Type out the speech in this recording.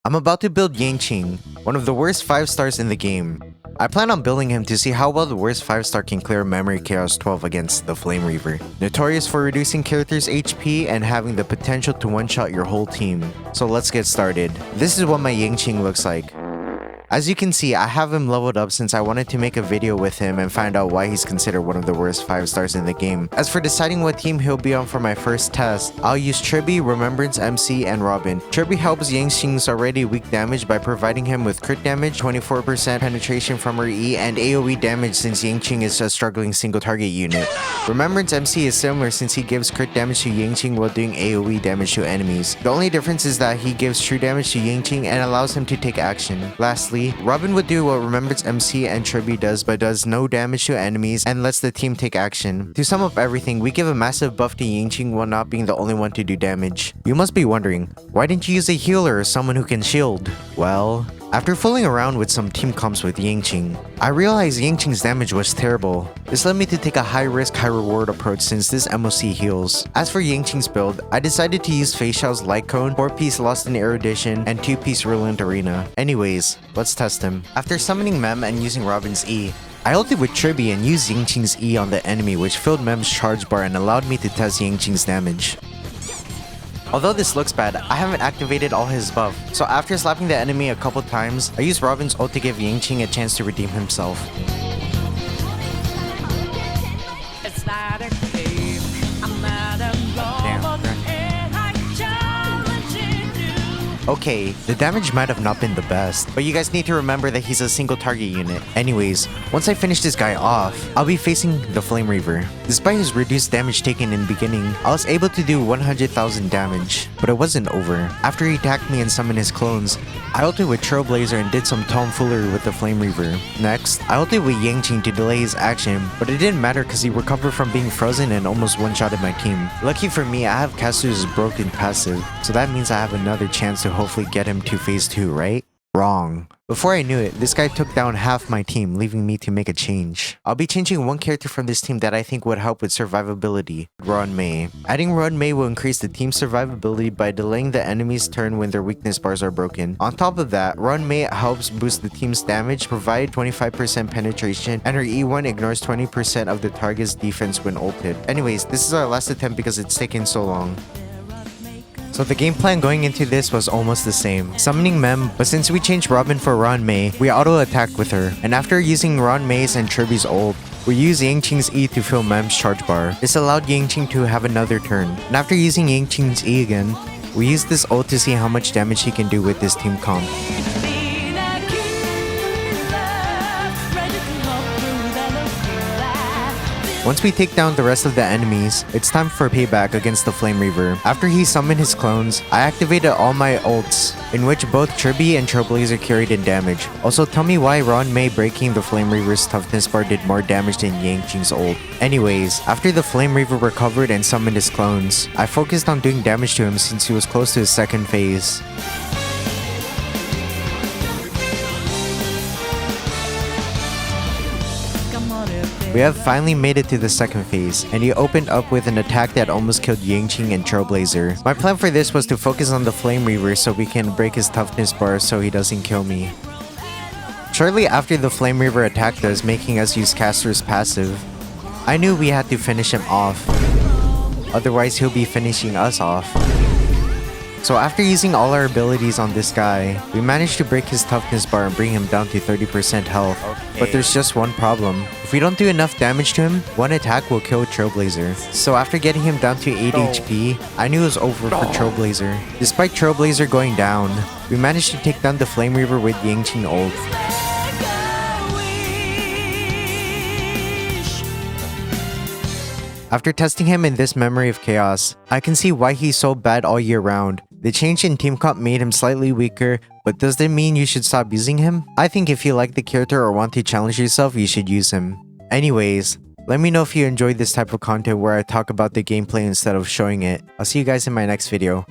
I'm about to build Yangqing, one of the worst 5 stars in the game. I plan on building him to see how well the worst 5 star can clear Memory Chaos 12 against the Flame Reaver. Notorious for reducing characters' HP and having the potential to one-shot your whole team. So let's get started. This is what my Yangqing looks like. As you can see, I have him leveled up since I wanted to make a video with him and find out why he's considered one of the worst 5 stars in the game. As for deciding what team he'll be on for my first test, I'll use Tribby, Remembrance, MC, and Robin. Tribby helps Yangqing's already weak damage by providing him with crit damage, 24% penetration from her E, and AoE damage since Yangqing is a struggling single target unit. Remembrance MC is similar since he gives crit damage to Yangqing while doing AoE damage to enemies. The only difference is that he gives true damage to Yangqing and allows him to take action. Lastly, Robin would do what Remembrance MC and Tribby does but does no damage to enemies and lets the team take action. To sum up everything, we give a massive buff to Yangqing while not being the only one to do damage. You must be wondering, why didn't you use a healer or someone who can shield? Well, after fooling around with some team comps with Yangqing, I realized Yangqing's damage was terrible. This led me to take a high risk, high reward approach since this MOC heals. As for Yangqing's build, I decided to use Fei Xiao's Light Cone, 4-piece Lost in Erudition, and 2-piece Ruined Arena. Anyways, let's test him. After summoning Mem and using Robin's E, I ulted with Tribby and used Yangqing's E on the enemy, which filled Mem's charge bar and allowed me to test Yangqing's damage. Although this looks bad, I haven't activated all his buff, so after slapping the enemy a couple times, I used Robin's ult to give Yangqing a chance to redeem himself. Okay, the damage might have not been the best, but you guys need to remember that he's a single target unit. Anyways, once I finish this guy off, I'll be facing the Flame Reaver. Despite his reduced damage taken in the beginning, I was able to do 100,000 damage, but it wasn't over. After he attacked me and summoned his clones, I ulted with Trailblazer and did some tomfoolery with the Flame Reaver. Next, I ulted with Yangqing to delay his action, but it didn't matter because he recovered from being frozen and almost one-shotted my team. Lucky for me, I have Casu's broken passive, so that means I have another chance to hopefully get him to phase 2, right? Wrong. Before I knew it, this guy took down half my team, leaving me to make a change. I'll be changing one character from this team that I think would help with survivability, Ruanmei. Adding Ruanmei will increase the team's survivability by delaying the enemy's turn when their weakness bars are broken. On top of that, Ruanmei helps boost the team's damage, provide 25% penetration, and her E1 ignores 20% of the target's defense when ulted. Anyways, this is our last attempt because it's taken so long. So the game plan going into this was almost the same. Summoning Mem, but since we changed Robin for Ruanmei, we auto-attacked with her. And after using Ruanmei's and Tribby's ult, we used Yangqing's E to fill Mem's charge bar. This allowed Yangqing to have another turn. And after using Yangqing's E again, we used this ult to see how much damage he can do with this team comp. Once we take down the rest of the enemies, it's time for payback against the Flame Reaver. After he summoned his clones, I activated all my ults, in which both Tribby and Trailblazer carried in damage. Also, tell me why Ruanmei breaking the Flame Reaver's toughness bar did more damage than Yangqing's ult. Anyways, after the Flame Reaver recovered and summoned his clones, I focused on doing damage to him since he was close to his second phase. We have finally made it to the second phase, and he opened up with an attack that almost killed Yangqing and Trailblazer. My plan for this was to focus on the Flame Reaver so we can break his toughness bar so he doesn't kill me. Shortly after the Flame Reaver attacked us, making us use Caster's passive, I knew we had to finish him off, otherwise he'll be finishing us off. So after using all our abilities on this guy, we managed to break his toughness bar and bring him down to 30% health. Okay. But there's just one problem. If we don't do enough damage to him, one attack will kill Trailblazer. So after getting him down to 8 HP, I knew it was over for Trailblazer. Despite Trailblazer going down, we managed to take down the Flame Reaver with Yangqing ult. After testing him in this Memory of Chaos, I can see why he's so bad all year round. The change in team comp made him slightly weaker, but does that mean you should stop using him? I think if you like the character or want to challenge yourself, you should use him. Anyways, let me know if you enjoyed this type of content where I talk about the gameplay instead of showing it. I'll see you guys in my next video.